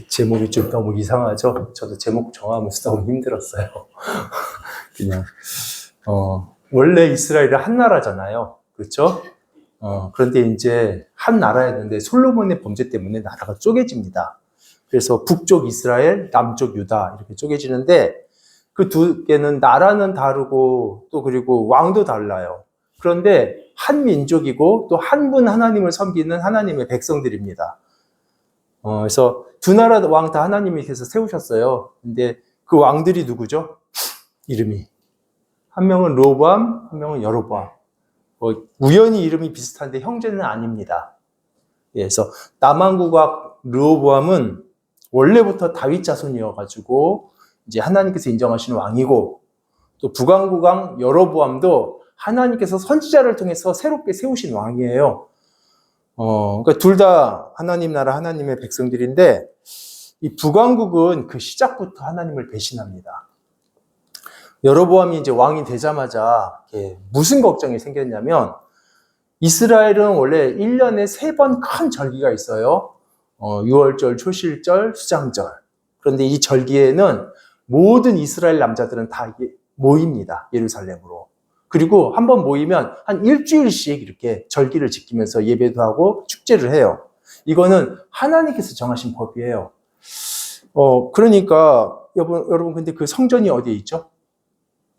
제목이 좀 너무 이상하죠? 저도 제목 정하면서 너무 힘들었어요. 그냥, 원래 이스라엘은 한 나라잖아요. 그렇죠? 그런데 이제 한 나라였는데 솔로몬의 범죄 때문에 나라가 쪼개집니다. 그래서 북쪽 이스라엘, 남쪽 유다 이렇게 쪼개지는데 그 두 개는 나라는 다르고 또 그리고 왕도 달라요. 그런데 한 민족이고 또 한 분 하나님을 섬기는 하나님의 백성들입니다. 그래서 두 나라 왕 다 하나님께서 세우셨어요. 근데 그 왕들이 누구죠? 이름이. 한 명은 르호보암, 한 명은 여로보암. 우연히 이름이 비슷한데 형제는 아닙니다. 그래서 남왕국왕 르호보암은 원래부터 다윗 자손이어가지고 이제 하나님께서 인정하시는 왕이고, 또 북왕국왕 여로보암도 하나님께서 선지자를 통해서 새롭게 세우신 왕이에요. 그러니까 둘 다 하나님 나라 하나님의 백성들인데, 이 북왕국은 그 시작부터 하나님을 배신합니다. 여로보암이 이제 왕이 되자마자 무슨 걱정이 생겼냐면, 이스라엘은 원래 1년에 3번 큰 절기가 있어요. 6월절, 초실절, 수장절. 그런데 이 절기에는 모든 이스라엘 남자들은 다 모입니다. 예루살렘으로. 그리고 한번 모이면 한 일주일씩 이렇게 절기를 지키면서 예배도 하고 축제를 해요. 이거는 하나님께서 정하신 법이에요. 그러니까 여러분 근데 그 성전이 어디에 있죠?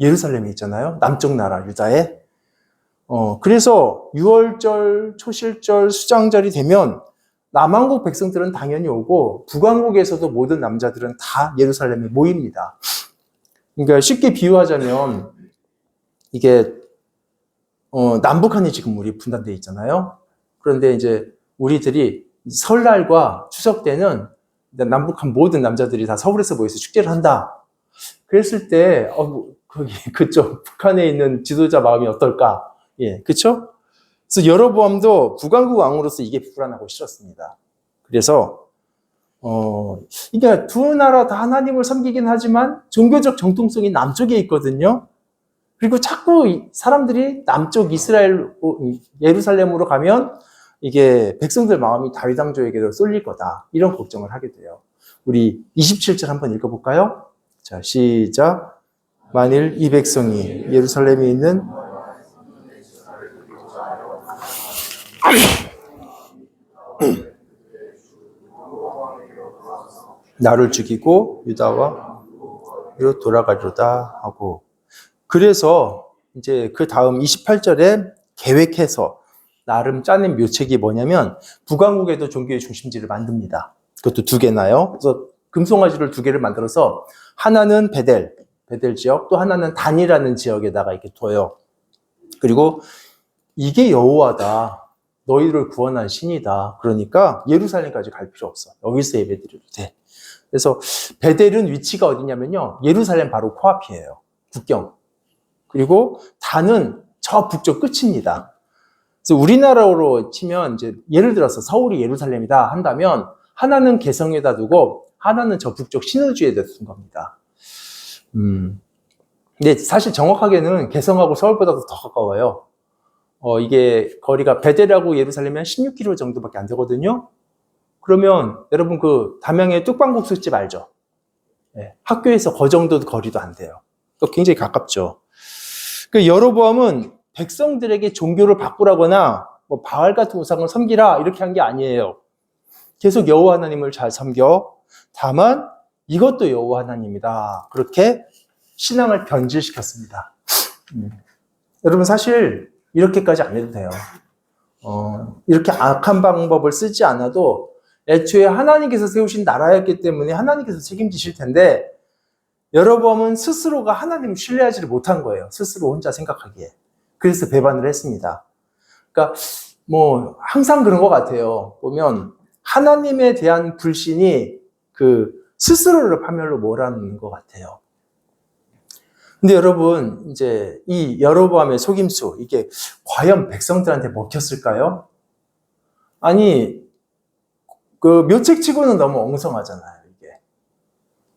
예루살렘에 있잖아요. 남쪽 나라 유다에. 그래서 6월절, 초실절, 수장절이 되면 남왕국 백성들은 당연히 오고 북왕국에서도 모든 남자들은 다 예루살렘에 모입니다. 그러니까 쉽게 비유하자면 이게 남북한이 지금 우리 분단되어 있잖아요. 그런데 이제 우리들이 설날과 추석 때는 남북한 모든 남자들이 다 서울에서 모여서 축제를 한다. 그랬을 때 거기 그쪽 북한에 있는 지도자 마음이 어떨까? 예, 그렇죠? 그래서 여로보암도 북왕국 왕으로서 이게 불안하고 싫었습니다. 그래서 이게 두 나라 다 하나님을 섬기긴 하지만 종교적 정통성이 남쪽에 있거든요. 그리고 자꾸 사람들이 남쪽 이스라엘 예루살렘으로 가면 이게 백성들 마음이 다윗 왕조에게로 쏠릴 거다. 이런 걱정을 하게 돼요. 우리 27절 한번 읽어볼까요? 자, 시작. 만일 이 백성이 예루살렘에 있는 나를 죽이고 유다와 돌아가리로다 하고, 그래서 이제 그 다음 28절에 계획해서 나름 짜낸 묘책이 뭐냐면 북왕국에도 종교의 중심지를 만듭니다. 그것도 2개나요. 그래서 금송아지를 2개를 만들어서 하나는 베델 지역, 또 하나는 단이라는 지역에다가 이렇게 둬요. 그리고 이게 여호와다. 너희를 구원한 신이다. 그러니까 예루살렘까지 갈 필요 없어. 여기서 예배드려도 돼. 그래서 베델은 위치가 어디냐면요. 예루살렘 바로 코앞이에요. 국경. 그리고 단은 저 북쪽 끝입니다. 그래서 우리나라로 치면 이제 예를 들어서 서울이 예루살렘이다 한다면 하나는 개성에다 두고 하나는 저 북쪽 신의주에다 둔 겁니다. 근데 사실 정확하게는 개성하고 서울보다도 더 가까워요. 이게 거리가 베델하고 예루살렘이 한 16km 정도밖에 안 되거든요. 그러면 여러분 그 담양의 뚝방국수집 알죠? 네, 학교에서 그 정도 거리도 안 돼요. 굉장히 가깝죠. 그 여로보암은 백성들에게 종교를 바꾸라거나 뭐 바알 같은 우상을 섬기라 이렇게 한 게 아니에요. 계속 여호와 하나님을 잘 섬겨. 다만 이것도 여호와 하나님이다. 그렇게 신앙을 변질시켰습니다. 여러분 사실 이렇게까지 안 해도 돼요. 이렇게 악한 방법을 쓰지 않아도 애초에 하나님께서 세우신 나라였기 때문에 하나님께서 책임지실 텐데 여로보암은 스스로가 하나님을 신뢰하지를 못한 거예요. 스스로 혼자 생각하기에. 그래서 배반을 했습니다. 그러니까 뭐 항상 그런 것 같아요. 보면 하나님에 대한 불신이 그 스스로를 파멸로 몰아넣는 것 같아요. 근데 여러분 이제 이 여로보암의 속임수 이게 과연 백성들한테 먹혔을까요? 아니 그 묘책치고는 너무 엉성하잖아요. 이게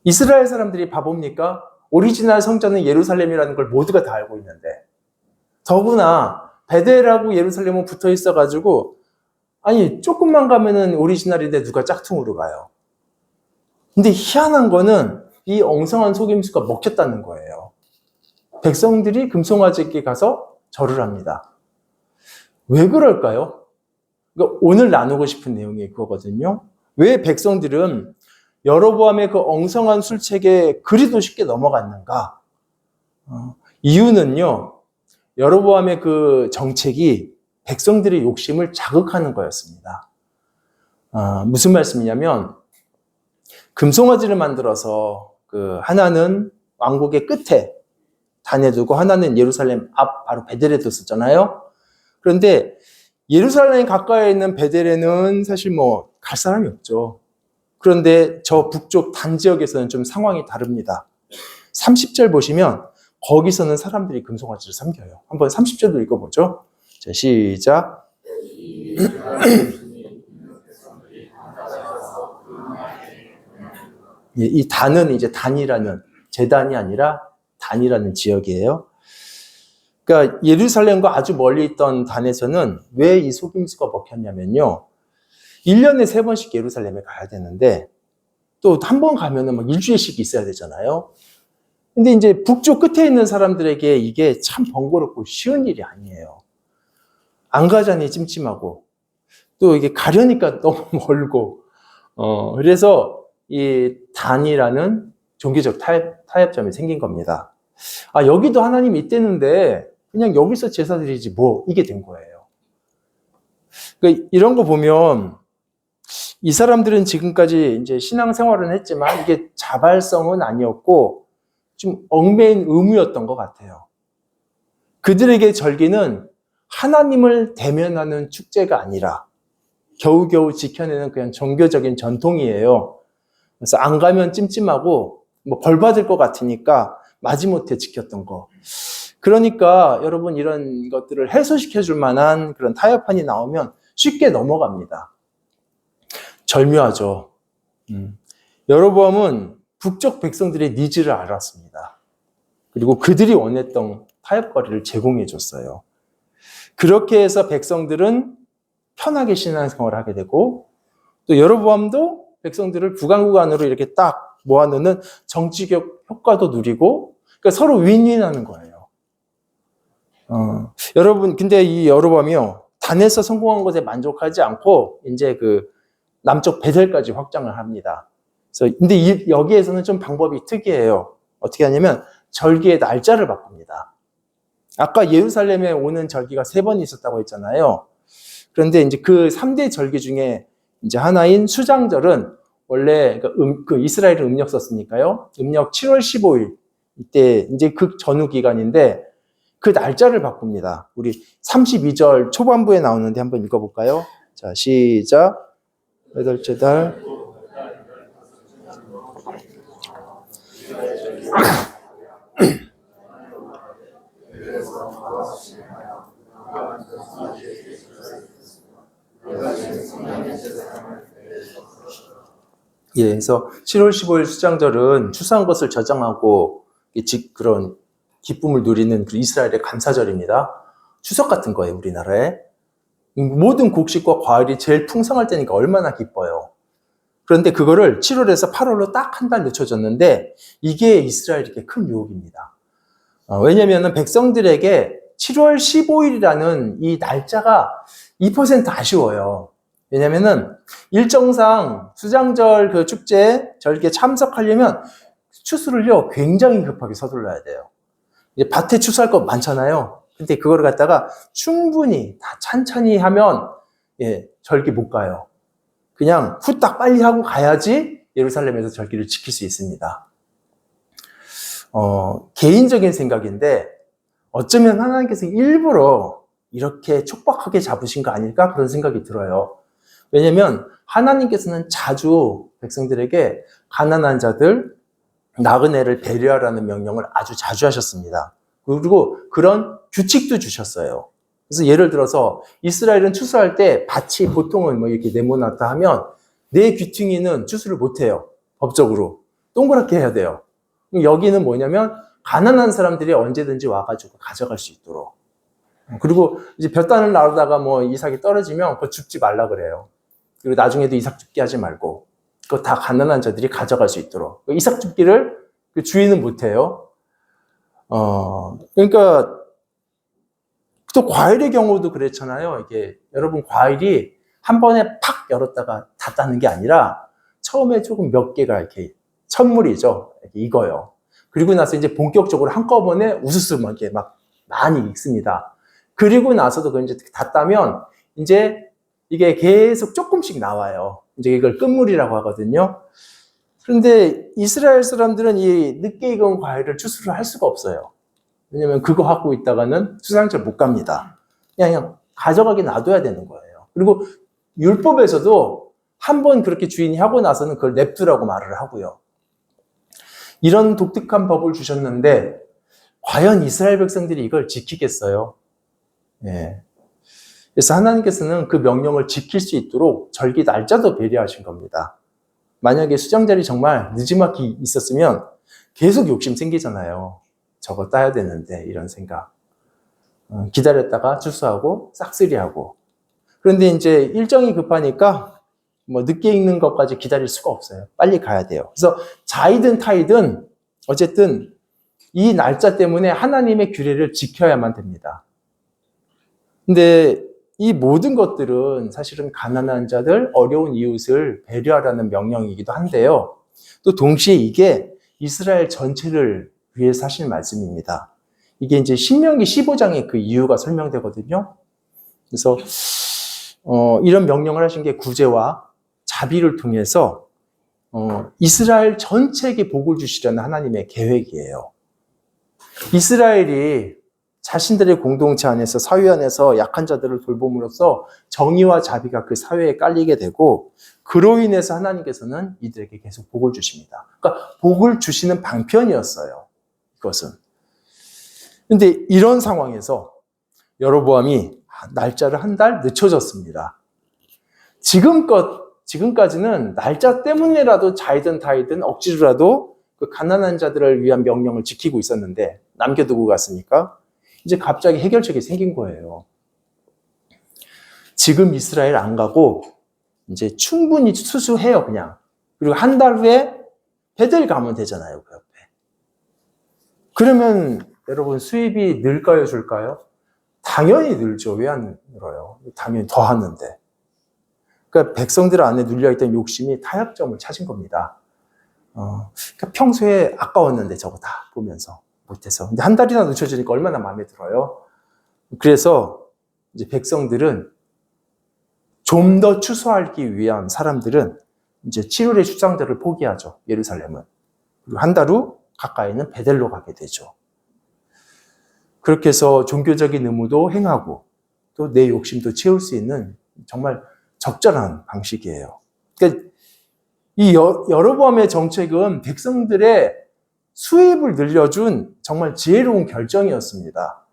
이스라엘 사람들이 바보입니까? 오리지널 성전은 예루살렘이라는 걸 모두가 다 알고 있는데 더구나 베델하고 예루살렘은 붙어 있어가지고 아니 조금만 가면은 오리지널인데 누가 짝퉁으로 가요. 근데 희한한 거는 이 엉성한 속임수가 먹혔다는 거예요. 백성들이 금송아지에게 가서 절을 합니다. 왜 그럴까요? 그러니까 오늘 나누고 싶은 내용이 그거거든요. 왜 백성들은 여로보암의 그 엉성한 술책에 그리도 쉽게 넘어갔는가? 이유는요, 여로보암의 그 정책이 백성들의 욕심을 자극하는 거였습니다. 무슨 말씀이냐면, 금송아지를 만들어서 그 하나는 왕국의 끝에 단에 두고 하나는 예루살렘 앞 바로 베델에 뒀었잖아요. 그런데 예루살렘 가까이에 있는 베델에는 사실 뭐 갈 사람이 없죠. 그런데 저 북쪽 단 지역에서는 좀 상황이 다릅니다. 30절 보시면 거기서는 사람들이 금송아지를 섬겨요. 한번 30절도 읽어보죠. 자, 시작. 이 단은 이제 단이라는, 제단이 아니라 단이라는 지역이에요. 그러니까 예루살렘과 아주 멀리 있던 단에서는 왜 이 속임수가 먹혔냐면요. 1년에 3번씩 예루살렘에 가야 되는데 또 한 번 가면은 막 일주일씩 있어야 되잖아요. 근데 이제 북쪽 끝에 있는 사람들에게 이게 참 번거롭고 쉬운 일이 아니에요. 안 가자니 찜찜하고 또 이게 가려니까 너무 멀고 그래서 이 단이라는 종교적 타협점이 생긴 겁니다. 여기도 하나님이 있대는데 그냥 여기서 제사 드리지 뭐 이게 된 거예요. 그러니까 이런 거 보면 이 사람들은 지금까지 이제 신앙생활은 했지만 이게 자발성은 아니었고 좀 얽매인 의무였던 것 같아요. 그들에게 절기는 하나님을 대면하는 축제가 아니라 겨우겨우 지켜내는 그냥 종교적인 전통이에요. 그래서 안 가면 찜찜하고 뭐 벌 받을 것 같으니까 마지못해 지켰던 거. 그러니까 여러분 이런 것들을 해소시켜 줄 만한 그런 타협안이 나오면 쉽게 넘어갑니다. 절묘하죠. 여로보암은 북쪽 백성들의 니즈를 알았습니다. 그리고 그들이 원했던 타협거리를 제공해 줬어요. 그렇게 해서 백성들은 편하게 신앙생활을 하게 되고 또 여로보암도 백성들을 구간구간으로 이렇게 딱 모아놓는 정치적 효과도 누리고 그러니까 서로 윈윈하는 거예요. 여러분 근데 이 여로보암이요 단에서 성공한 것에 만족하지 않고 이제 그 남쪽 베델까지 확장을 합니다. 그래서 근데 여기에서는 좀 방법이 특이해요. 어떻게 하냐면 절기의 날짜를 바꿉니다. 아까 예루살렘에 오는 절기가 3번 있었다고 했잖아요. 그런데 이제 그 3대 절기 중에 이제 하나인 수장절은 원래 그 이스라엘은 음력 썼으니까요. 음력 7월 15일 이때 이제 그 전후 기간인데 그 날짜를 바꿉니다. 우리 32절 초반부에 나오는데 한번 읽어볼까요? 자, 시작. 8째 달. 예, 그래서 7월 15일 수장절은 추수한 것을 저장하고 그런 기쁨을 누리는 그 이스라엘의 감사절입니다. 추석 같은 거예요, 우리나라에. 모든 곡식과 과일이 제일 풍성할 때니까 얼마나 기뻐요. 그런데 그거를 7월에서 8월로 딱 한 달 늦춰졌는데 이게 이스라엘에게 큰 유혹입니다. 왜냐하면 백성들에게 7월 15일이라는 이 날짜가 2% 아쉬워요. 왜냐면은 일정상 수장절 그 축제 절기에 참석하려면 추수를요 굉장히 급하게 서둘러야 돼요. 이제 밭에 추수할 거 많잖아요. 근데 그거를 갖다가 충분히 다 찬찬히 하면 절기 못 가요. 그냥 후딱 빨리 하고 가야지 예루살렘에서 절기를 지킬 수 있습니다. 개인적인 생각인데 어쩌면 하나님께서 일부러 이렇게 촉박하게 잡으신 거 아닐까 그런 생각이 들어요. 왜냐하면 하나님께서는 자주 백성들에게 가난한 자들, 나그네를 배려하라는 명령을 아주 자주 하셨습니다. 그리고 그런 규칙도 주셨어요. 그래서 예를 들어서 이스라엘은 추수할 때 밭이 보통은 뭐 이렇게 네모나다 하면 내 귀퉁이는 추수를 못해요. 법적으로. 동그랗게 해야 돼요. 여기는 뭐냐면 가난한 사람들이 언제든지 와가지고 가져갈 수 있도록. 그리고 이제 몇 단을 나르다가 뭐 이삭이 떨어지면 그거 줍지 말라 그래요. 그리고 나중에도 이삭 죽게 하지 말고. 그거 다 가난한 자들이 가져갈 수 있도록. 이삭 줍기를 그 주인은 못해요. 그러니까 또 과일의 경우도 그렇잖아요. 이게 여러분 과일이 한 번에 팍 열었다가 닫다는 게 아니라 처음에 조금 몇 개가 이렇게 첫물이죠. 이렇게 익어요. 그리고 나서 이제 본격적으로 한꺼번에 우수수 이렇게 막 많이 익습니다. 그리고 나서도 그 이제 닫다면 이제 이게 계속 조금씩 나와요. 이제 이걸 끝물이라고 하거든요. 그런데 이스라엘 사람들은 이 늦게 익은 과일을 추수를 할 수가 없어요. 왜냐면 그거 갖고 있다가는 수산시장 못 갑니다. 그냥 가져가게 놔둬야 되는 거예요. 그리고 율법에서도 한 번 그렇게 주인이 하고 나서는 그걸 냅두라고 말을 하고요. 이런 독특한 법을 주셨는데 과연 이스라엘 백성들이 이걸 지키겠어요? 예. 그래서 하나님께서는 그 명령을 지킬 수 있도록 절기 날짜도 배려하신 겁니다. 만약에 수장자리 정말 느지막이 있었으면 계속 욕심 생기잖아요. 저거 따야 되는데 이런 생각. 기다렸다가 추수하고 싹쓸이하고. 그런데 이제 일정이 급하니까 뭐 늦게 익는 것까지 기다릴 수가 없어요. 빨리 가야 돼요. 그래서 자이든 타이든 어쨌든 이 날짜 때문에 하나님의 규례를 지켜야만 됩니다. 근데 이 모든 것들은 사실은 가난한 자들, 어려운 이웃을 배려하라는 명령이기도 한데요. 또 동시에 이게 이스라엘 전체를 위해서 하신 말씀입니다. 이게 이제 신명기 15장에 그 이유가 설명되거든요. 그래서 이런 명령을 하신 게 구제와 자비를 통해서 이스라엘 전체에게 복을 주시려는 하나님의 계획이에요. 이스라엘이 자신들의 공동체 안에서 사회 안에서 약한 자들을 돌봄으로써 정의와 자비가 그 사회에 깔리게 되고 그로 인해서 하나님께서는 이들에게 계속 복을 주십니다. 그러니까 복을 주시는 방편이었어요. 이것은. 그런데 이런 상황에서 여로보암이 날짜를 한 달 늦춰졌습니다. 지금까지는 날짜 때문에라도 자이든 타이든 억지로라도 그 가난한 자들을 위한 명령을 지키고 있었는데 남겨두고 갔으니까 이제 갑자기 해결책이 생긴 거예요. 지금 이스라엘 안 가고 이제 충분히 수수해요, 그냥. 그리고 한 달 후에 베델 가면 되잖아요, 그 옆에. 그러면 여러분 수입이 늘까요, 줄까요? 당연히 늘죠. 왜 안 늘어요? 당연히 더 하는데. 그러니까 백성들 안에 눌려있던 욕심이 타협점을 찾은 겁니다. 그러니까 평소에 아까웠는데 저거 다 보면서 못해서. 근데 한 달이나 늦춰지니까 얼마나 마음에 들어요. 그래서 이제 백성들은 좀 더 추수하기 위한 사람들은 이제 7월의 수장들을 포기하죠. 예루살렘은. 그리고 한 달 후 가까이 있는 베델로 가게 되죠. 그렇게 해서 종교적인 의무도 행하고 또 내 욕심도 채울 수 있는 정말 적절한 방식이에요. 그러니까 이 여로보암의 정책은 백성들의 수입을 늘려준 정말 지혜로운 결정이었습니다.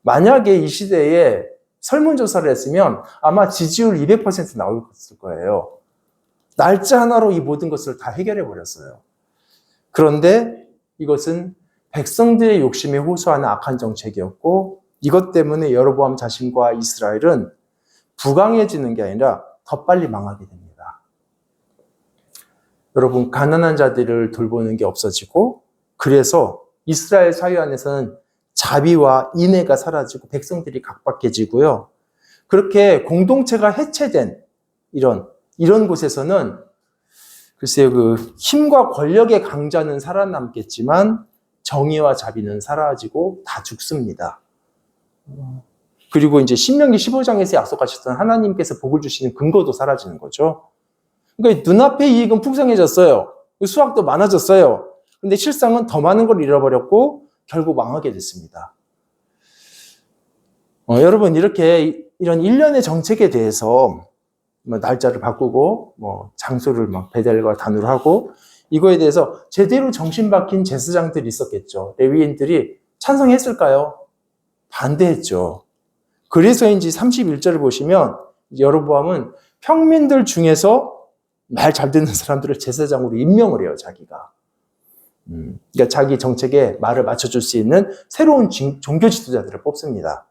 만약에 이 시대에 설문조사를 했으면 아마 지지율 200% 나왔을 거예요. 날짜 하나로 이 모든 것을 다 해결해 버렸어요. 그런데 이것은 백성들의 욕심에 호소하는 악한 정책이었고 이것 때문에 여로보암 자신과 이스라엘은 부강해지는 게 아니라 더 빨리 망하게 됩니다. 여러분, 가난한 자들을 돌보는 게 없어지고 그래서 이스라엘 사회 안에서는 자비와 인애가 사라지고 백성들이 각박해지고요. 그렇게 공동체가 해체된 이런 곳에서는 글쎄요, 그 힘과 권력의 강자는 살아남겠지만 정의와 자비는 사라지고 다 죽습니다. 그리고 이제 신명기 15장에서 약속하셨던 하나님께서 복을 주시는 근거도 사라지는 거죠. 그러니까 눈앞의 이익은 풍성해졌어요. 수확도 많아졌어요. 근데 실상은 더 많은 걸 잃어버렸고 결국 망하게 됐습니다. 여러분, 이런 일련의 정책에 대해서 날짜를 바꾸고 장소를 베델과 단으로 하고 이거에 대해서 제대로 정신 박힌 제사장들이 있었겠죠. 레위인들이 찬성했을까요? 반대했죠. 그래서인지 31절을 보시면 여로보암은 평민들 중에서 말 잘 듣는 사람들을 제사장으로 임명을 해요, 자기가. 그러니까 자기 정책에 말을 맞춰줄 수 있는 새로운 종교 지도자들을 뽑습니다.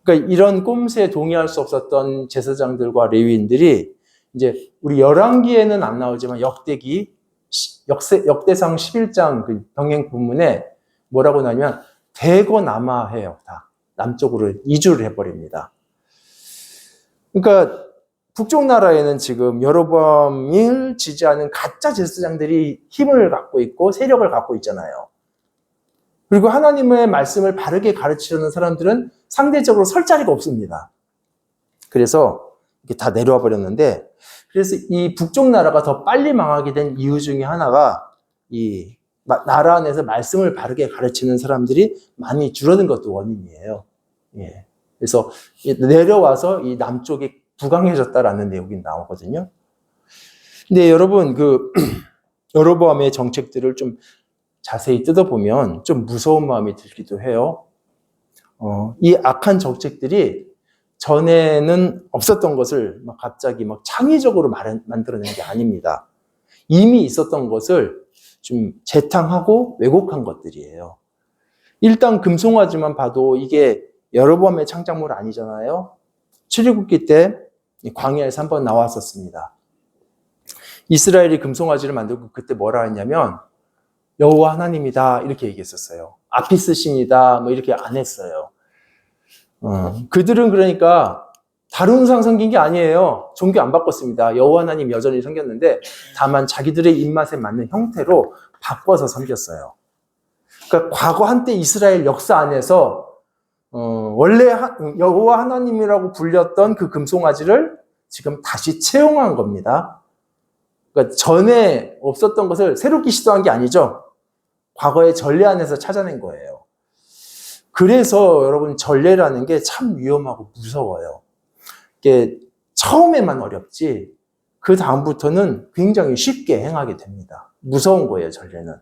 그러니까 이런 꼼수에 동의할 수 없었던 제사장들과 레위인들이 이제 우리 열왕기에는 안 나오지만 역대상 11장 그 병행 본문에 뭐라고 나냐면 대거 남하해요. 다 남쪽으로 이주를 해버립니다. 그러니까 북쪽 나라에는 지금 여로보암을 지지하는 가짜 제사장들이 힘을 갖고 있고 세력을 갖고 있잖아요. 그리고 하나님의 말씀을 바르게 가르치려는 사람들은 상대적으로 설 자리가 없습니다. 그래서 이렇게 다 내려와 버렸는데, 그래서 이 북쪽 나라가 더 빨리 망하게 된 이유 중에 하나가 이 나라 안에서 말씀을 바르게 가르치는 사람들이 많이 줄어든 것도 원인이에요. 예. 그래서 내려와서 이 남쪽이 부강해졌다라는 내용이 나오거든요. 근데 여러분, 여로보암의 정책들을 좀 자세히 뜯어보면 좀 무서운 마음이 들기도 해요. 이 악한 정책들이 전에는 없었던 것을 갑자기 창의적으로 만들어낸 게 아닙니다. 이미 있었던 것을 좀 재탕하고 왜곡한 것들이에요. 일단 금송아지만 봐도 이게 여로보암의 창작물 아니잖아요. 출애굽기 때 광야에서 한번 나왔었습니다. 이스라엘이 금송아지를 만들고 그때 뭐라 했냐면 여호와 하나님이다 이렇게 얘기했었어요. 아피스 신이다 뭐 이렇게 안 했어요. 그들은 그러니까 다른 우상 섬긴 게 아니에요. 종교 안 바꿨습니다. 여호와 하나님 여전히 섬겼는데 다만 자기들의 입맛에 맞는 형태로 바꿔서 섬겼어요. 그러니까 과거 한때 이스라엘 역사 안에서 원래 여호와 하나님이라고 불렸던 그 금송아지를 지금 다시 채용한 겁니다. 그러니까 전에 없었던 것을 새롭게 시도한 게 아니죠. 과거의 전례 안에서 찾아낸 거예요. 그래서 여러분 전례라는 게 참 위험하고 무서워요. 이게 처음에만 어렵지 그 다음부터는 굉장히 쉽게 행하게 됩니다. 무서운 거예요, 전례는.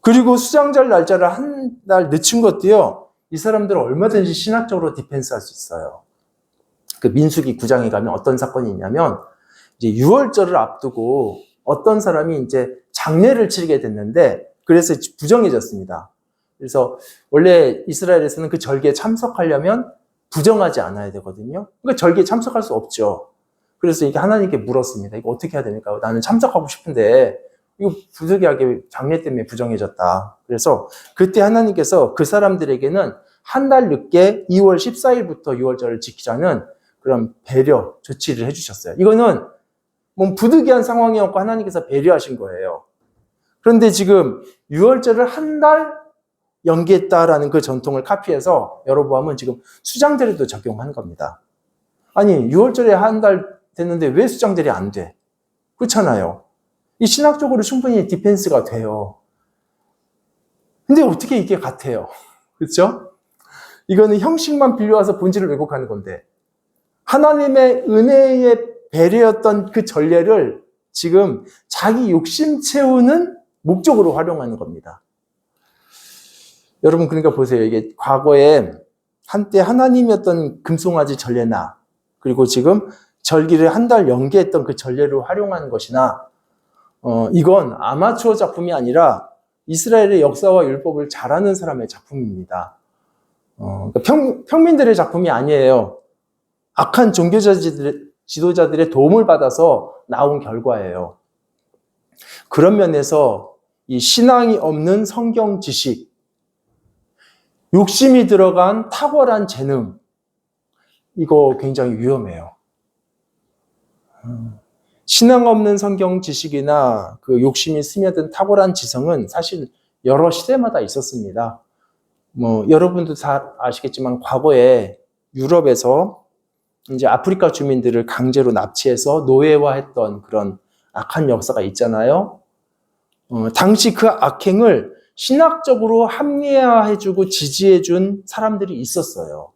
그리고 수장절 날짜를 한 달 늦춘 것도요. 이 사람들은 얼마든지 신학적으로 디펜스할 수 있어요. 그 민수기 9장에 가면 어떤 사건이 있냐면 이제 유월절을 앞두고 어떤 사람이 이제 장례를 치르게 됐는데 그래서 부정해졌습니다. 그래서 원래 이스라엘에서는 그 절기에 참석하려면 부정하지 않아야 되거든요. 그러니까 절기에 참석할 수 없죠. 그래서 이게 하나님께 물었습니다. 이거 어떻게 해야 됩니까? 나는 참석하고 싶은데 이거 부득이하게 장례 때문에 부정해졌다. 그래서 그때 하나님께서 그 사람들에게는 한 달 늦게 2월 14일부터 6월절을 지키자는 그런 배려 조치를 해주셨어요. 이거는 뭐 부득이한 상황이었고 하나님께서 배려하신 거예요. 그런데 지금 6월절을 한 달 연기했다라는 그 전통을 카피해서 여로보암은 지금 수장절에도 적용한 겁니다. 아니 6월절에 한 달 됐는데 왜 수장절이 안 돼? 그렇잖아요. 이 신학적으로 충분히 디펜스가 돼요. 근데 어떻게 이게 같아요? 그렇죠? 이거는 형식만 빌려와서 본질을 왜곡하는 건데 하나님의 은혜의 배려였던 그 전례를 지금 자기 욕심 채우는 목적으로 활용하는 겁니다. 여러분 그러니까 보세요. 이게 과거에 한때 하나님이었던 금송아지 전례나 그리고 지금 절기를 한 달 연기했던 그 전례를 활용하는 것이나 이건 아마추어 작품이 아니라 이스라엘의 역사와 율법을 잘 아는 사람의 작품입니다. 그러니까 평민들의 작품이 아니에요. 악한 지도자들의 도움을 받아서 나온 결과예요. 그런 면에서 이 신앙이 없는 성경 지식, 욕심이 들어간 탁월한 재능, 이거 굉장히 위험해요. 신앙 없는 성경 지식이나 그 욕심이 스며든 탁월한 지성은 사실 여러 시대마다 있었습니다. 뭐 여러분도 다 아시겠지만 과거에 유럽에서 이제 아프리카 주민들을 강제로 납치해서 노예화했던 그런 악한 역사가 있잖아요. 당시 그 악행을 신학적으로 합리화해주고 지지해준 사람들이 있었어요.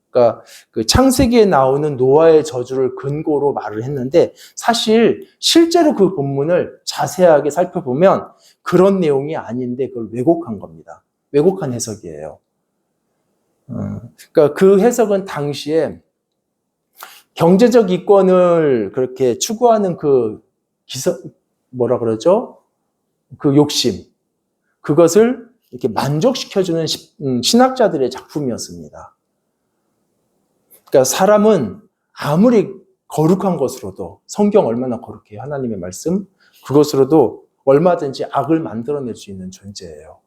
그러니까 그 창세기에 나오는 노아의 저주를 근거로 말을 했는데 사실 실제로 그 본문을 자세하게 살펴보면 그런 내용이 아닌데 그걸 왜곡한 겁니다. 왜곡한 해석이에요. 그러니까 그 해석은 당시에 경제적 이권을 그렇게 추구하는 그 뭐라 그러죠? 그 욕심, 그것을 이렇게 만족시켜주는 신학자들의 작품이었습니다. 그러니까 사람은 아무리 거룩한 것으로도, 성경 얼마나 거룩해요. 하나님의 말씀. 그것으로도 얼마든지 악을 만들어낼 수 있는 존재예요.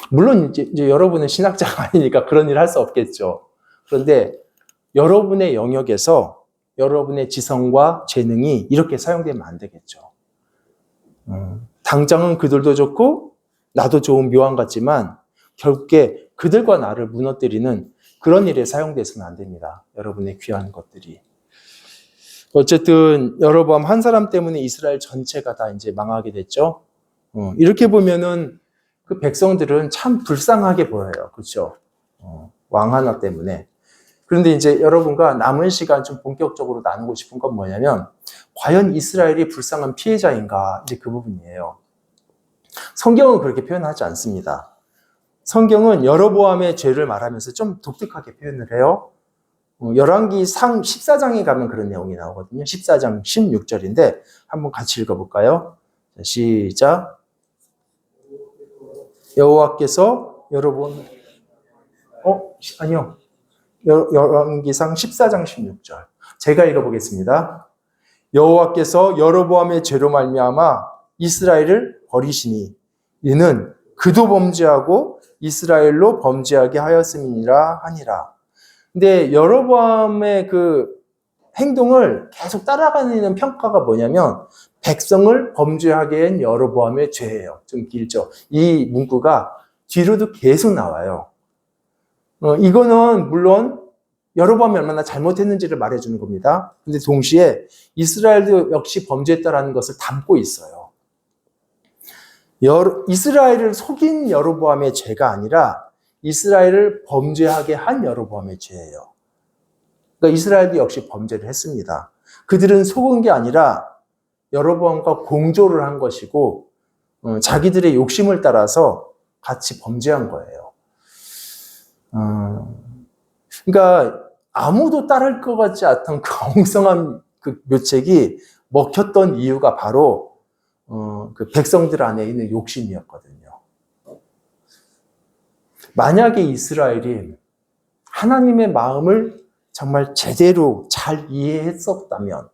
물론 이제 여러분은 신학자가 아니니까 그런 일을 할 수 없겠죠. 그런데 여러분의 영역에서 여러분의 지성과 재능이 이렇게 사용되면 안 되겠죠. 당장은 그들도 좋고 나도 좋은 묘안 같지만 결국에 그들과 나를 무너뜨리는 그런 일에 사용돼서는 안 됩니다. 여러분의 귀한 것들이. 어쨌든 여로보암 한 사람 때문에 이스라엘 전체가 다 이제 망하게 됐죠. 이렇게 보면은 그 백성들은 참 불쌍하게 보여요. 그렇죠? 왕 하나 때문에. 그런데 이제 여러분과 남은 시간 좀 본격적으로 나누고 싶은 건 뭐냐면 과연 이스라엘이 불쌍한 피해자인가? 이제 그 부분이에요. 성경은 그렇게 표현하지 않습니다. 성경은 여로보암의 죄를 말하면서 좀 독특하게 표현을 해요. 열왕기상 14장에 가면 그런 내용이 나오거든요. 14장 16절인데 한번 같이 읽어볼까요? 시작. 여호와께서 여로보암 아니요. 열왕기상 14장 16절. 제가 읽어보겠습니다. 여호와께서 여로보암의 죄로 말미암아 이스라엘을 버리시니 이는 그도 범죄하고 이스라엘로 범죄하게 하였음이니라 하니라. 근데 여로보암의 그 행동을 계속 따라가는 평가가 뭐냐면 백성을 범죄하게 한 여로보암의 죄예요. 좀 길죠. 이 문구가 뒤로도 계속 나와요. 이거는 물론 여로보암이 얼마나 잘못했는지를 말해주는 겁니다. 근데 동시에 이스라엘도 역시 범죄했다라는 것을 담고 있어요. 이스라엘을 속인 여로보암의 죄가 아니라 이스라엘을 범죄하게 한 여로보암의 죄예요. 그러니까 이스라엘도 역시 범죄를 했습니다. 그들은 속은 게 아니라 여로보암과 공조를 한 것이고 자기들의 욕심을 따라서 같이 범죄한 거예요. 그러니까 아무도 따를 것 같지 않던 그 엉성한 그 묘책이 먹혔던 이유가 바로 그 백성들 안에 있는 욕심이었거든요. 만약에 이스라엘이 하나님의 마음을 정말 제대로 잘 이해했었다면,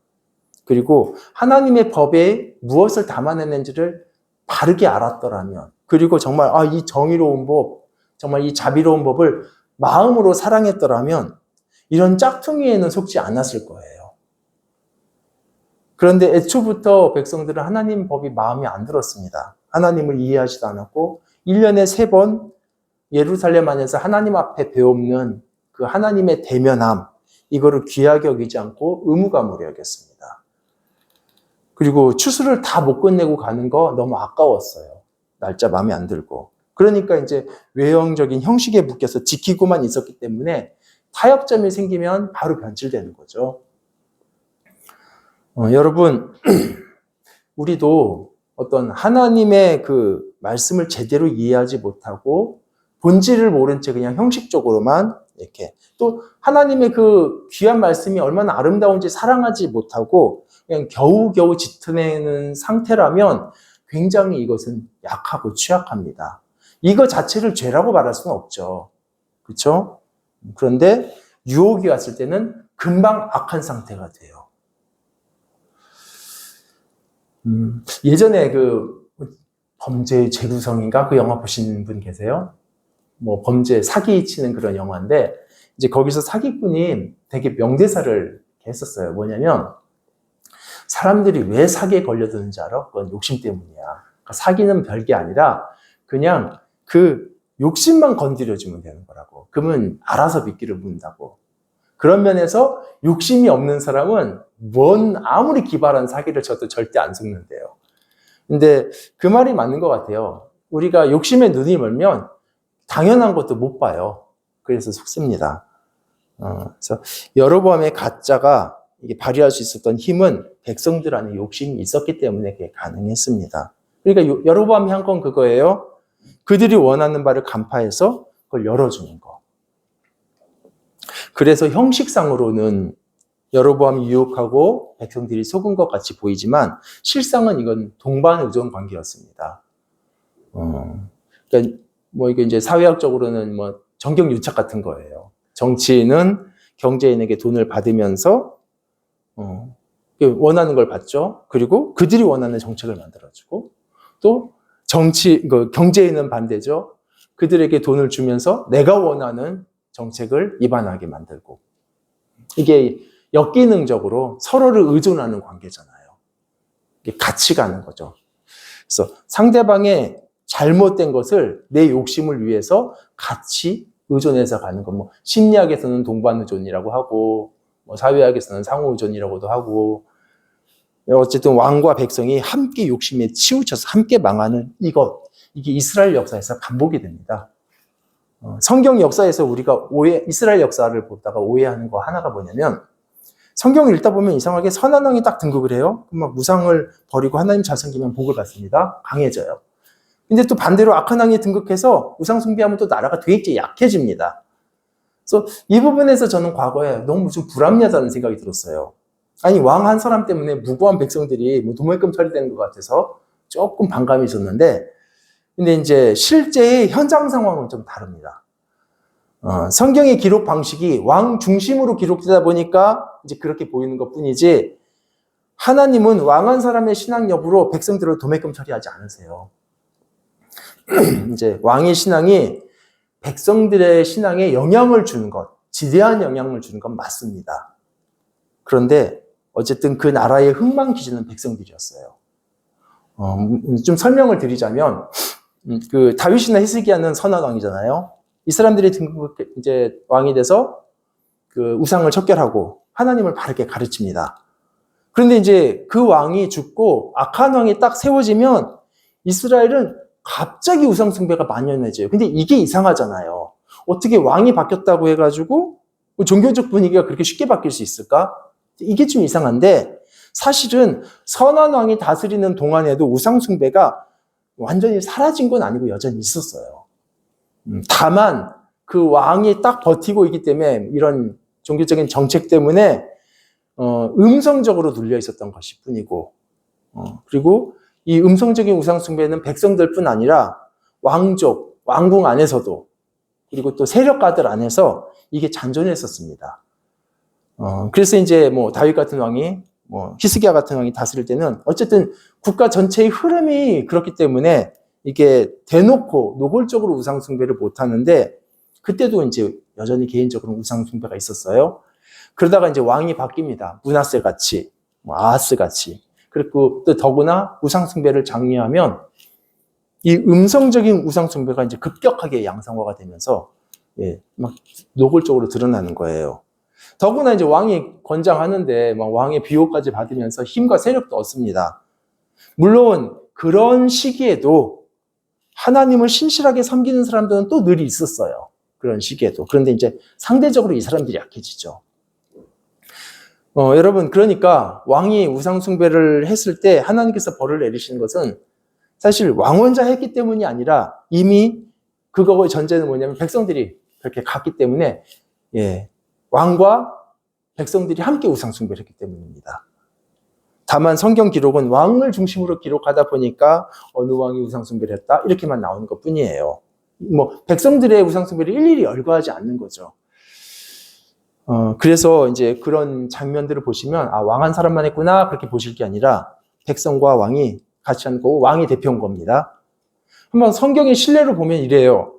그리고 하나님의 법에 무엇을 담아냈는지를 바르게 알았더라면, 그리고 정말 이 정의로운 법, 정말 이 자비로운 법을 마음으로 사랑했더라면 이런 짝퉁이에는 속지 않았을 거예요. 그런데 애초부터 백성들은 하나님 법이 마음에 안 들었습니다. 하나님을 이해하지도 않았고 1년에 3번 예루살렘 안에서 하나님 앞에 배움는 그 하나님의 대면함, 이거를 귀하게 여기지 않고 의무감으로 여겼습니다. 그리고 추수를 다 못 끝내고 가는 거 너무 아까웠어요. 날짜 마음에 안 들고. 그러니까 이제 외형적인 형식에 묶여서 지키고만 있었기 때문에 타협점이 생기면 바로 변질되는 거죠. 여러분, 우리도 어떤 하나님의 그 말씀을 제대로 이해하지 못하고 본질을 모른 채 그냥 형식적으로만 이렇게, 또 하나님의 그 귀한 말씀이 얼마나 아름다운지 사랑하지 못하고 그냥 겨우겨우 지켜내는 상태라면 굉장히 이것은 약하고 취약합니다. 이거 자체를 죄라고 말할 수는 없죠. 그렇죠? 그런데 유혹이 왔을 때는 금방 악한 상태가 돼요. 예전에 그 범죄의 재구성인가 그 영화 보신 분 계세요? 뭐 범죄 사기 치는 그런 영화인데 이제 거기서 사기꾼이 되게 명대사를 했었어요. 뭐냐면 사람들이 왜 사기에 걸려드는지 알아? 그건 욕심 때문이야. 그러니까 사기는 별게 아니라 그냥 그 욕심만 건드려주면 되는 거라고. 그러면 알아서 미끼를 문다고. 그런 면에서 욕심이 없는 사람은 아무리 기발한 사기를 쳐도 절대 안 속는데요. 근데 그 말이 맞는 것 같아요. 우리가 욕심에 눈이 멀면 당연한 것도 못 봐요. 그래서 속습니다. 그래서 여로보암의 가짜가 이게 발휘할 수 있었던 힘은 백성들 안에 욕심이 있었기 때문에 그게 가능했습니다. 그러니까 여로보암이 한 건 그거예요. 그들이 원하는 바를 간파해서 그걸 열어주는 거. 그래서 형식상으로는 여로보암이 유혹하고 백성들이 속은 것 같이 보이지만 실상은 이건 동반 의존 관계였습니다. 그러니까 뭐 이게 이제 사회학적으로는 정경유착 같은 거예요. 정치인은 경제인에게 돈을 받으면서 원하는 걸 받죠. 그리고 그들이 원하는 정책을 만들어주고, 또 경제에는 반대죠. 그들에게 돈을 주면서 내가 원하는 정책을 입안하게 만들고. 이게 역기능적으로 서로를 의존하는 관계잖아요. 이게 같이 가는 거죠. 그래서 상대방의 잘못된 것을 내 욕심을 위해서 같이 의존해서 가는 것. 뭐 심리학에서는 동반 의존이라고 하고, 뭐 사회학에서는 상호 의존이라고도 하고, 어쨌든 왕과 백성이 함께 욕심에 치우쳐서 함께 망하는 이게 이스라엘 역사에서 반복이 됩니다. 성경 역사에서 우리가 이스라엘 역사를 보다가 오해하는 거 하나가 뭐냐면, 성경을 읽다 보면 이상하게 선한 왕이 딱 등극을 해요. 막 무상을 버리고 하나님 잘 섬기면 복을 받습니다. 강해져요. 근데 또 반대로 악한 왕이 등극해서 우상 숭배하면 또 나라가 되게 약해집니다. 그래서 이 부분에서 저는 과거에 너무 좀 불합리하다는 생각이 들었어요. 아니, 왕 한 사람 때문에 무고한 백성들이 뭐 도매금 처리되는 것 같아서 조금 반감이 줬는데, 근데 이제 실제의 현장 상황은 좀 다릅니다. 성경의 기록 방식이 왕 중심으로 기록되다 보니까 이제 그렇게 보이는 것 뿐이지, 하나님은 왕 한 사람의 신앙 여부로 백성들을 도매금 처리하지 않으세요. 이제 왕의 신앙이 백성들의 신앙에 영향을 주는 것, 지대한 영향을 주는 건 맞습니다. 그런데 어쨌든 그 나라의 흥망 기준은 백성들이었어요. 좀 설명을 드리자면, 그 다윗이나 히스기야는 선한 왕이잖아요. 이 사람들이 이제 왕이 돼서 그 우상을 척결하고 하나님을 바르게 가르칩니다. 그런데 이제 그 왕이 죽고 악한 왕이 딱 세워지면 이스라엘은 갑자기 우상 숭배가 만연해져요. 근데 이게 이상하잖아요. 어떻게 왕이 바뀌었다고 해가지고 종교적 분위기가 그렇게 쉽게 바뀔 수 있을까? 이게 좀 이상한데, 사실은 선한 왕이 다스리는 동안에도 우상 숭배가 완전히 사라진 건 아니고 여전히 있었어요. 다만 그 왕이 딱 버티고 있기 때문에 이런 종교적인 정책 때문에 음성적으로 눌려 있었던 것일 뿐이고, 그리고 이 음성적인 우상 숭배는 백성들뿐 아니라 왕족, 왕궁 안에서도, 그리고 또 세력가들 안에서 이게 잔존했었습니다. 그래서 이제 뭐 다윗 같은 왕이, 뭐 히스기야 같은 왕이 다스릴 때는 어쨌든 국가 전체의 흐름이 그렇기 때문에 이게 대놓고 노골적으로 우상 숭배를 못 하는데, 그때도 이제 여전히 개인적으로 우상 숭배가 있었어요. 그러다가 이제 왕이 바뀝니다. 므낫세 같이, 뭐 아하스 같이. 그리고 또 더구나 우상 숭배를 장려하면 이 음성적인 우상 숭배가 이제 급격하게 양성화가 되면서 막 노골적으로 드러나는 거예요. 더구나 이제 왕이 권장하는데 막 왕의 비호까지 받으면서 힘과 세력도 얻습니다. 물론 그런 시기에도 하나님을 신실하게 섬기는 사람들은 또 늘 있었어요. 그런 시기에도. 그런데 이제 상대적으로 이 사람들이 약해지죠. 여러분, 그러니까 왕이 우상 숭배를 했을 때 하나님께서 벌을 내리시는 것은 사실 왕 혼자 했기 때문이 아니라 이미 그거의 전제는 뭐냐면 백성들이 그렇게 갔기 때문에, 왕과 백성들이 함께 우상 숭배를 했기 때문입니다. 다만 성경 기록은 왕을 중심으로 기록하다 보니까 어느 왕이 우상 숭배를 했다 이렇게만 나오는 것 뿐이에요. 뭐 백성들의 우상 숭배를 일일이 열거하지 않는 거죠. 그래서 이제 그런 장면들을 보시면 왕 한 사람만 했구나 그렇게 보실 게 아니라 백성과 왕이 같이 한 거고 왕이 대표인 겁니다. 한번 성경의 신뢰로 보면 이래요.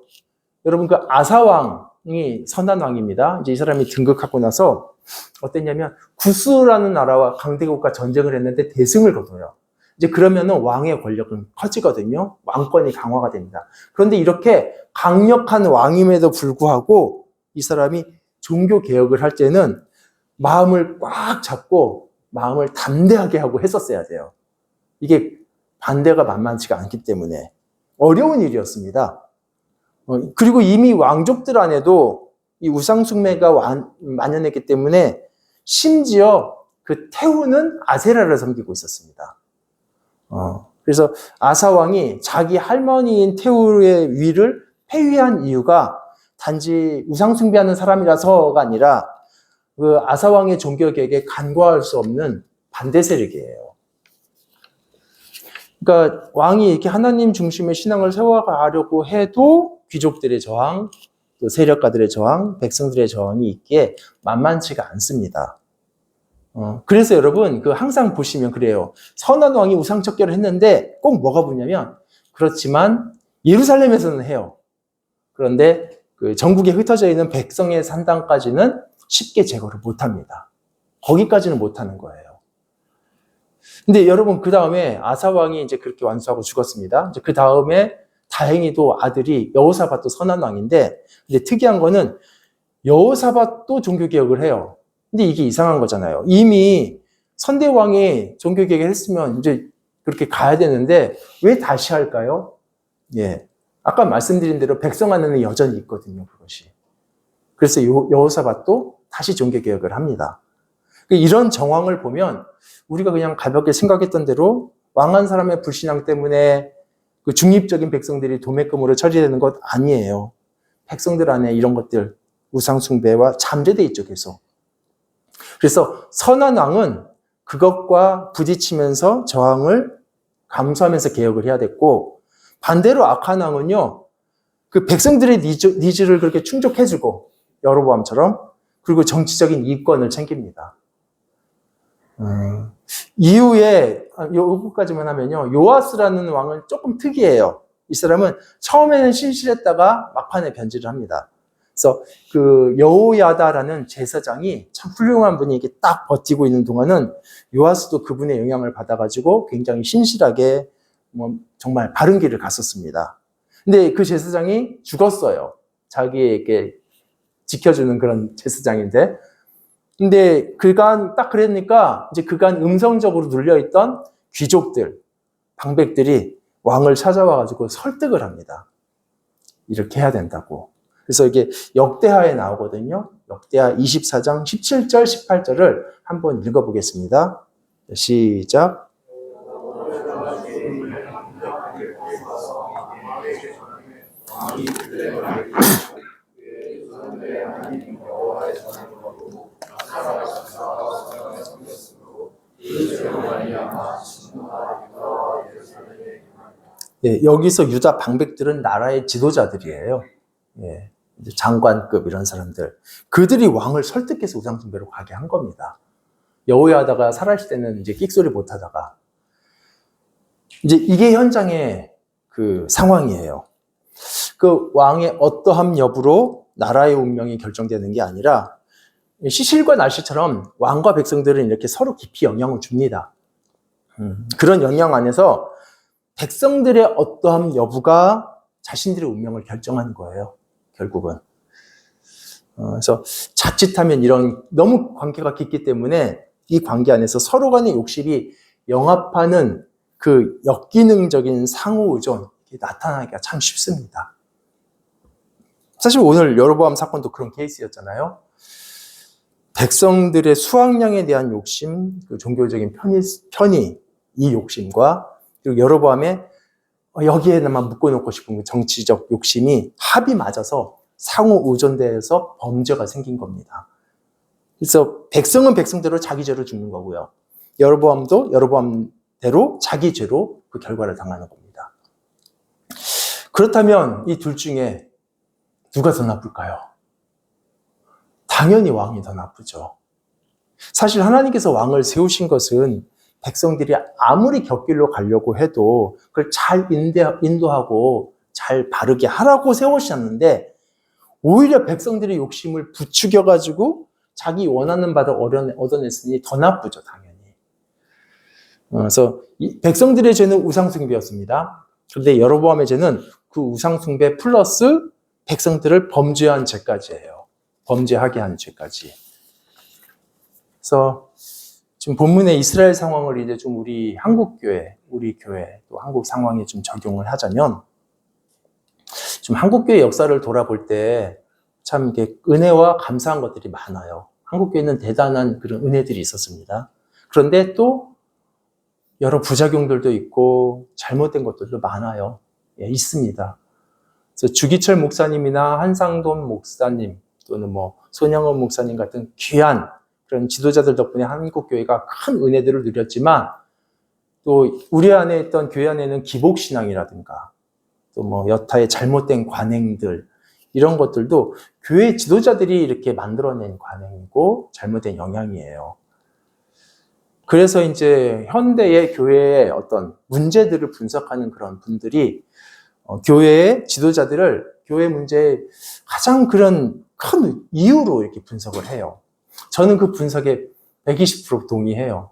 여러분, 그 아사 왕이 선한 왕입니다. 이제 이 사람이 등극하고 나서 어땠냐면 구스라는 나라와 강대국과 전쟁을 했는데 대승을 거둬요. 이제 그러면은 왕의 권력은 커지거든요. 왕권이 강화가 됩니다. 그런데 이렇게 강력한 왕임에도 불구하고 이 사람이 종교 개혁을 할 때는 마음을 꽉 잡고 마음을 담대하게 하고 했었어야 돼요. 이게 반대가 만만치가 않기 때문에 어려운 일이었습니다. 그리고 이미 왕족들 안에도 이 우상숭배가 만연했기 때문에 심지어 그 태후는 아세라를 섬기고 있었습니다. 그래서 아사 왕이 자기 할머니인 태후의 위를 폐위한 이유가 단지 우상숭배하는 사람이라서가 아니라 그 아사 왕의 종교 개혁에 간과할 수 없는 반대 세력이에요. 그러니까 왕이 이렇게 하나님 중심의 신앙을 세워가려고 해도 귀족들의 저항, 또 세력가들의 저항, 백성들의 저항이 있기에 만만치가 않습니다. 그래서 여러분, 항상 보시면 그래요. 선한 왕이 우상척결을 했는데 꼭 뭐가 붙냐면, 그렇지만 예루살렘에서는 해요. 그런데 전국에 흩어져 있는 백성의 산당까지는 쉽게 제거를 못 합니다. 거기까지는 못 하는 거예요. 근데 여러분, 그 다음에 아사 왕이 이제 그렇게 완수하고 죽었습니다. 이제 그 다음에 다행히도 아들이 여호사밧도 선한 왕인데, 근데 특이한 거는 여호사밧도 종교개혁을 해요. 근데 이게 이상한 거잖아요. 이미 선대왕이 종교개혁을 했으면 이제 그렇게 가야 되는데 왜 다시 할까요? 예. 아까 말씀드린 대로 백성 안에는 여전히 있거든요, 그것이. 그래서 여호사밧도 다시 종교개혁을 합니다. 이런 정황을 보면 우리가 그냥 가볍게 생각했던 대로 왕한 사람의 불신앙 때문에 중립적인 백성들이 도매금으로 처리되는 것 아니에요. 백성들 안에 이런 것들, 우상숭배와 잠재돼 있죠, 계속. 그래서 선한 왕은 그것과 부딪히면서 저항을 감수하면서 개혁을 해야 됐고, 반대로 악한 왕은요, 그 백성들의 니즈를 그렇게 충족해주고, 여로보암처럼, 그리고 정치적인 이권을 챙깁니다. 이후에, 요거까지만 하면요, 요아스라는 왕은 조금 특이해요. 이 사람은 처음에는 신실했다가 막판에 변질을 합니다. 그래서 여호야다라는 제사장이 참 훌륭한 분이 이렇게 딱 버티고 있는 동안은 요아스도 그분의 영향을 받아가지고 굉장히 신실하게 정말 바른 길을 갔었습니다. 근데 그 제사장이 죽었어요. 자기에게 지켜주는 그런 제사장인데. 근데 그간 딱 그랬으니까 이제 그간 음성적으로 눌려있던 귀족들, 방백들이 왕을 찾아와가지고 설득을 합니다. 이렇게 해야 된다고. 그래서 이게 역대하에 나오거든요. 역대하 24장 17절, 18절을 한번 읽어보겠습니다. 시작. 예, 여기서 유다 방백들은 나라의 지도자들이에요. 예, 장관급 이런 사람들. 그들이 왕을 설득해서 우상숭배로 가게 한 겁니다. 여호야다가 살아있을 때는 이제 끽소리 못 하다가. 이제 이게 현장의 상황이에요. 왕의 어떠함 여부로 나라의 운명이 결정되는 게 아니라 시실과 날씨처럼 왕과 백성들은 이렇게 서로 깊이 영향을 줍니다. 그런 영향 안에서 백성들의 어떠함 여부가 자신들의 운명을 결정하는 거예요, 결국은. 그래서 자칫하면 이런 너무 관계가 깊기 때문에 이 관계 안에서 서로 간의 욕심이 영합하는 역기능적인 상호 의존이 나타나기가 참 쉽습니다. 사실 오늘 여로보암 사건도 그런 케이스였잖아요. 백성들의 수확량에 대한 욕심, 종교적인 편의, 이 욕심과 그리고 여로보암의 여기에만 묶어놓고 싶은 정치적 욕심이 합이 맞아서 상호 의존돼서 범죄가 생긴 겁니다. 그래서 백성은 백성대로 자기 죄로 죽는 거고요. 여로보암도 여로보암대로 자기 죄로 그 결과를 당하는 겁니다. 그렇다면 이 둘 중에 누가 더 나쁠까요? 당연히 왕이 더 나쁘죠. 사실 하나님께서 왕을 세우신 것은 백성들이 아무리 곁길로 가려고 해도 그걸 잘 인도하고 잘 바르게 하라고 세우셨는데 오히려 백성들의 욕심을 부추겨가지고 자기 원하는 바를 얻어냈으니 더 나쁘죠, 당연히. 그래서 백성들의 죄는 우상숭배였습니다. 그런데 여로보암의 죄는 그 우상숭배 플러스 백성들을 범죄한 죄까지예요. 범죄하게 한 죄까지. 그래서 지금 본문의 이스라엘 상황을 이제 좀 우리 한국교회, 우리 교회, 또 한국 상황에 좀 적용을 하자면, 좀 한국교회 역사를 돌아볼 때 참 이게 은혜와 감사한 것들이 많아요. 한국교회는 대단한 그런 은혜들이 있었습니다. 그런데 또 여러 부작용들도 있고 잘못된 것들도 많아요. 예, 있습니다. 그래서 주기철 목사님이나 한상돈 목사님 또는 손영원 목사님 같은 귀한 그런 지도자들 덕분에 한국교회가 큰 은혜들을 누렸지만 또 우리 안에 있던 교회 안에는 기복신앙이라든가 또 여타의 잘못된 관행들 이런 것들도 교회 지도자들이 이렇게 만들어낸 관행이고 잘못된 영향이에요. 그래서 이제 현대의 교회의 어떤 문제들을 분석하는 그런 분들이 교회의 지도자들을 교회 문제의 가장 그런 큰 이유로 이렇게 분석을 해요. 저는 그 분석에 120% 동의해요.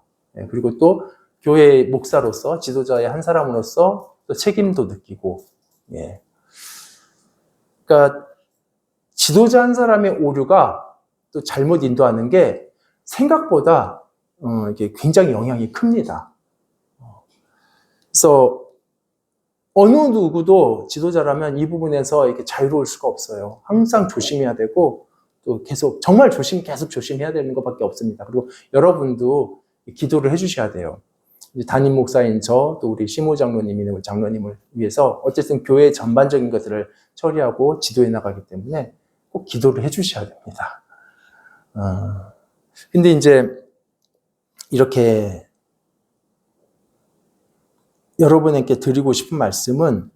그리고 또 교회 목사로서 지도자의 한 사람으로서 또 책임도 느끼고, 예. 그러니까 지도자 한 사람의 오류가 또 잘못 인도하는 게 생각보다 이게 굉장히 영향이 큽니다. 그래서 어느 누구도 지도자라면 이 부분에서 이렇게 자유로울 수가 없어요. 항상 조심해야 되고 또 계속 정말 계속 조심해야 되는 것밖에 없습니다. 그리고 여러분도 기도를 해주셔야 돼요. 담임 목사인 저, 또 우리 시모 장로님을 위해서 어쨌든 교회 전반적인 것들을 처리하고 지도해 나가기 때문에 꼭 기도를 해주셔야 됩니다. 근데 이제 이렇게 여러분에게 드리고 싶은 말씀은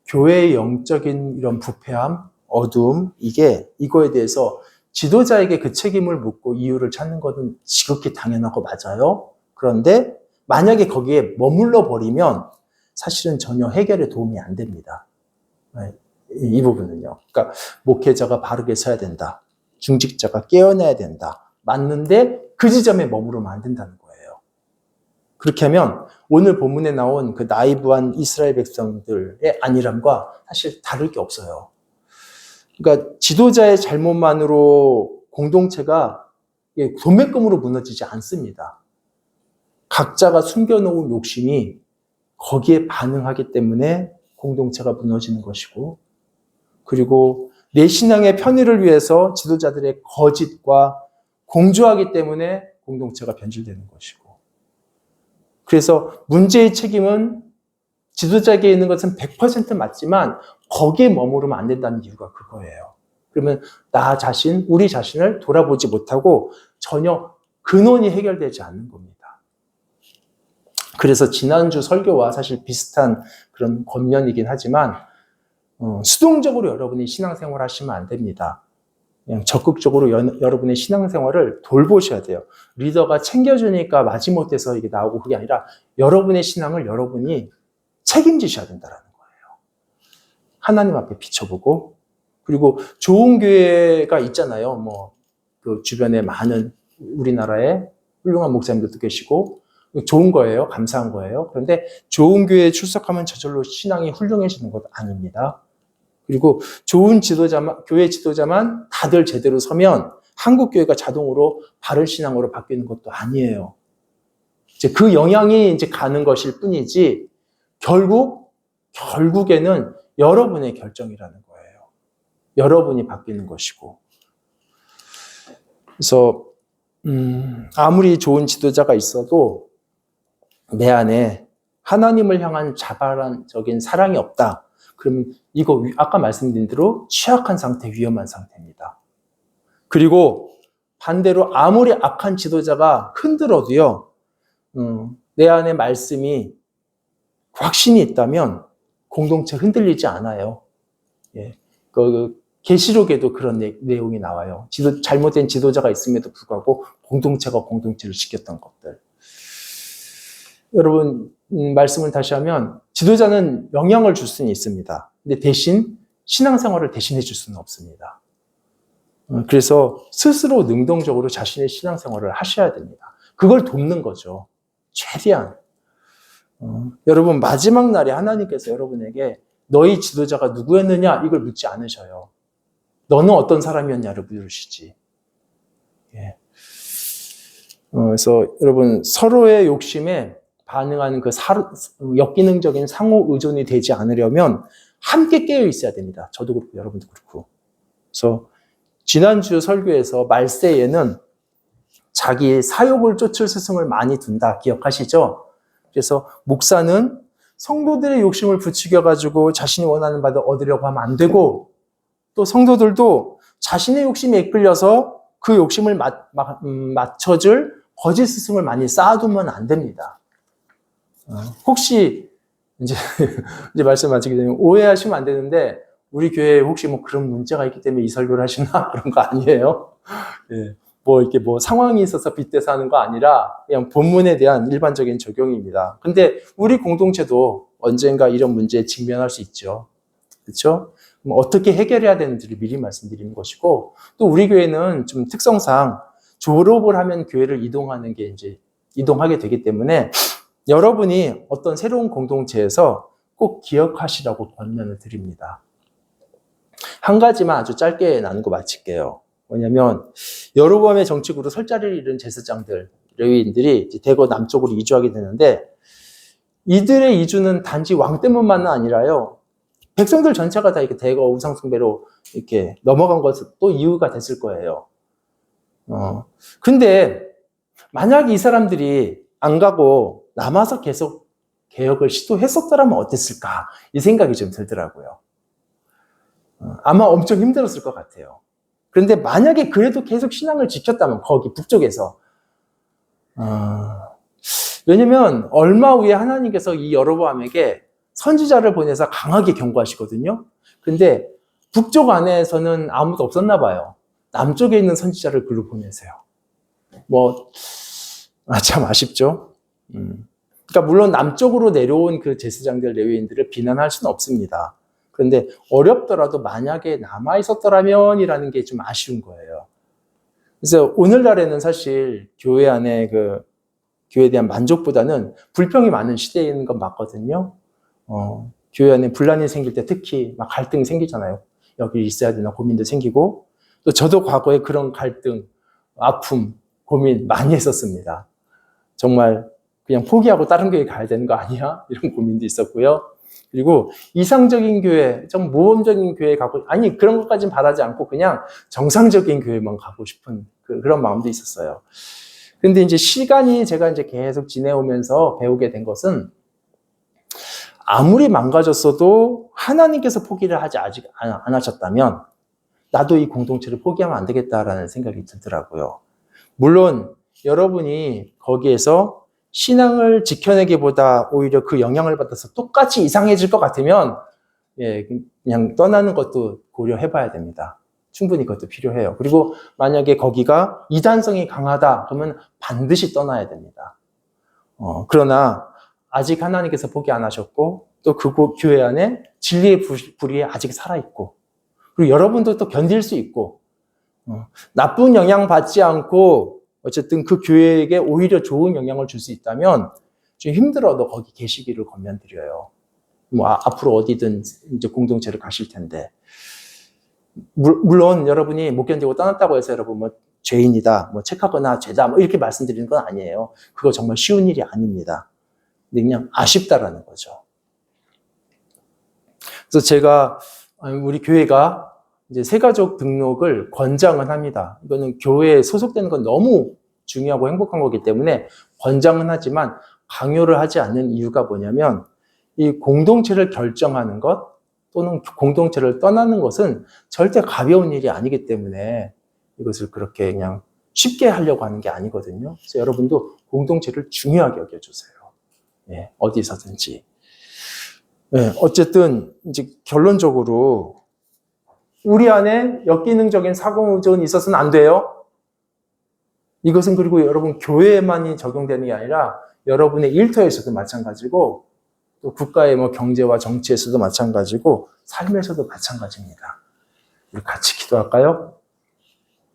교회의 영적인 이런 부패함, 어두움, 이거에 대해서 지도자에게 그 책임을 묻고 이유를 찾는 것은 지극히 당연하고 맞아요. 그런데 만약에 거기에 머물러 버리면 사실은 전혀 해결에 도움이 안 됩니다. 이 부분은요. 그러니까 목회자가 바르게 서야 된다. 중직자가 깨어나야 된다. 맞는데 그 지점에 머무르면 안 된다는 거예요. 그렇게 하면 오늘 본문에 나온 그 나이브한 이스라엘 백성들의 안일함과 사실 다를 게 없어요. 그러니까 지도자의 잘못만으로 공동체가 도매금으로 무너지지 않습니다. 각자가 숨겨놓은 욕심이 거기에 반응하기 때문에 공동체가 무너지는 것이고, 그리고 내 신앙의 편의를 위해서 지도자들의 거짓과 공조하기 때문에 공동체가 변질되는 것이고, 그래서 문제의 책임은 지도자에게 있는 것은 100% 맞지만 거기에 머무르면 안 된다는 이유가 그거예요. 그러면 나 자신, 우리 자신을 돌아보지 못하고 전혀 근원이 해결되지 않는 겁니다. 그래서 지난주 설교와 사실 비슷한 그런 권면이긴 하지만 수동적으로 여러분이 신앙생활 하시면 안 됩니다. 그냥 적극적으로 여러분의 신앙생활을 돌보셔야 돼요. 리더가 챙겨주니까 마지못해서 이게 나오고 그게 아니라 여러분의 신앙을 여러분이 책임지셔야 된다는 거예요. 하나님 앞에 비춰보고, 그리고 좋은 교회가 있잖아요. 그 주변에 많은 우리나라에 훌륭한 목사님들도 계시고 좋은 거예요. 감사한 거예요. 그런데 좋은 교회에 출석하면 저절로 신앙이 훌륭해지는 것 아닙니다. 그리고 좋은 교회 지도자만 다들 제대로 서면 한국 교회가 자동으로 바른 신앙으로 바뀌는 것도 아니에요. 이제 그 영향이 이제 가는 것일 뿐이지 결국에는 여러분의 결정이라는 거예요. 여러분이 바뀌는 것이고. 그래서 아무리 좋은 지도자가 있어도 내 안에 하나님을 향한 자발적인 사랑이 없다. 그러면 이거 아까 말씀드린 대로 취약한 상태, 위험한 상태입니다. 그리고 반대로 아무리 악한 지도자가 흔들어도요, 내 안에 말씀이 확신이 있다면 공동체 흔들리지 않아요. 예. 계시록에도 그런 내용이 나와요. 잘못된 지도자가 있음에도 불구하고 공동체가 공동체를 지켰던 것들. 여러분, 말씀을 다시 하면 지도자는 영향을 줄 수는 있습니다. 근데 대신 신앙생활을 대신해 줄 수는 없습니다. 그래서 스스로 능동적으로 자신의 신앙생활을 하셔야 됩니다. 그걸 돕는 거죠. 최대한. 여러분, 마지막 날에 하나님께서 여러분에게 너희 지도자가 누구였느냐 이걸 묻지 않으셔요. 너는 어떤 사람이었냐를 물으시지. 예. 그래서 여러분, 서로의 욕심에 반응하는 그 역기능적인 상호 의존이 되지 않으려면 함께 깨어 있어야 됩니다. 저도 그렇고 여러분도 그렇고. 그래서 지난주 설교에서 말세에는 자기 사욕을 쫓을 스승을 많이 둔다. 기억하시죠? 그래서 목사는 성도들의 욕심을 부추겨가지고 자신이 원하는 바를 얻으려고 하면 안 되고, 또 성도들도 자신의 욕심에 이끌려서 그 욕심을 맞춰줄 거짓 스승을 많이 쌓아두면 안 됩니다. 혹시 이제 말씀 마치게 되면 오해하시면 안 되는데, 우리 교회에 혹시 그런 문제가 있기 때문에 이 설교를 하시나 그런 거 아니에요. 예. 이렇게 상황이 있어서 빗대서 하는 거 아니라 그냥 본문에 대한 일반적인 적용입니다. 근데 우리 공동체도 언젠가 이런 문제에 직면할 수 있죠. 그렇죠? 어떻게 해결해야 되는지를 미리 말씀드리는 것이고, 또 우리 교회는 좀 특성상 졸업을 하면 교회를 이동하는 게 이제 이동하게 되기 때문에 여러분이 어떤 새로운 공동체에서 꼭 기억하시라고 권면을 드립니다. 한 가지만 아주 짧게 나누고 마칠게요. 뭐냐면 여로보암의 정책으로 설 자리를 잃은 제사장들, 레위인들이 이제 대거 남쪽으로 이주하게 되는데, 이들의 이주는 단지 왕 때문만은 아니라요, 백성들 전체가 다 이렇게 대거 우상숭배로 이렇게 넘어간 것은 또 이유가 됐을 거예요. 근데 만약에 이 사람들이 안 가고 남아서 계속 개혁을 시도했었더라면 어땠을까? 이 생각이 좀 들더라고요. 아마 엄청 힘들었을 것 같아요. 그런데 만약에 그래도 계속 신앙을 지켰다면, 거기 북쪽에서, 왜냐면 얼마 후에 하나님께서 이 여로보암에게 선지자를 보내서 강하게 경고하시거든요. 근데 북쪽 안에서는 아무도 없었나 봐요. 남쪽에 있는 선지자를 글로 보내세요. 참 아쉽죠. 그러니까 물론 남쪽으로 내려온 그 제사장들, 레위인들을 비난할 수는 없습니다. 그런데 어렵더라도 만약에 남아 있었더라면이라는 게 좀 아쉬운 거예요. 그래서 오늘날에는 사실 교회 안에 교회에 대한 만족보다는 불평이 많은 시대인 건 맞거든요. 교회 안에 분란이 생길 때 특히 막 갈등이 생기잖아요. 여기 있어야 되나 고민도 생기고, 또 저도 과거에 그런 갈등, 아픔, 고민 많이 했었습니다. 정말 그냥 포기하고 다른 교회 가야 되는 거 아니야? 이런 고민도 있었고요. 그리고 이상적인 교회, 좀 모험적인 교회 가고, 아니 그런 것까지는 바라지 않고 그냥 정상적인 교회만 가고 싶은 그런 마음도 있었어요. 근데 이제 시간이 제가 이제 계속 지내오면서 배우게 된 것은, 아무리 망가졌어도 하나님께서 포기를 아직 안 하셨다면 나도 이 공동체를 포기하면 안 되겠다라는 생각이 들더라고요. 물론 여러분이 거기에서 신앙을 지켜내기보다 오히려 그 영향을 받아서 똑같이 이상해질 것 같으면 그냥 떠나는 것도 고려해봐야 됩니다. 충분히 그것도 필요해요. 그리고 만약에 거기가 이단성이 강하다 그러면 반드시 떠나야 됩니다. 그러나 아직 하나님께서 포기 안 하셨고, 또 그 교회 안에 진리의 불이 아직 살아있고, 그리고 여러분도 또 견딜 수 있고, 나쁜 영향 받지 않고 어쨌든 그 교회에게 오히려 좋은 영향을 줄 수 있다면 좀 힘들어도 거기 계시기를 권면드려요. 앞으로 어디든 이제 공동체를 가실 텐데, 물론 여러분이 못 견디고 떠났다고 해서 여러분 죄인이다, 책하거나 죄다 이렇게 말씀드리는 건 아니에요. 그거 정말 쉬운 일이 아닙니다. 근데 그냥 아쉽다라는 거죠. 그래서 제가 우리 교회가 이제 새가족 등록을 권장은 합니다. 이거는 교회에 소속되는 건 너무 중요하고 행복한 거기 때문에 권장은 하지만 강요를 하지 않는 이유가 뭐냐면, 이 공동체를 결정하는 것 또는 공동체를 떠나는 것은 절대 가벼운 일이 아니기 때문에 이것을 그렇게 그냥 쉽게 하려고 하는 게 아니거든요. 그래서 여러분도 공동체를 중요하게 여겨주세요. 어디서든지. 어쨌든 이제 결론적으로 우리 안에 역기능적인 사고의존이 있어서는 안 돼요. 이것은 그리고 여러분 교회에만이 적용되는 게 아니라 여러분의 일터에서도 마찬가지고, 또 국가의 경제와 정치에서도 마찬가지고, 삶에서도 마찬가지입니다. 우리 같이 기도할까요?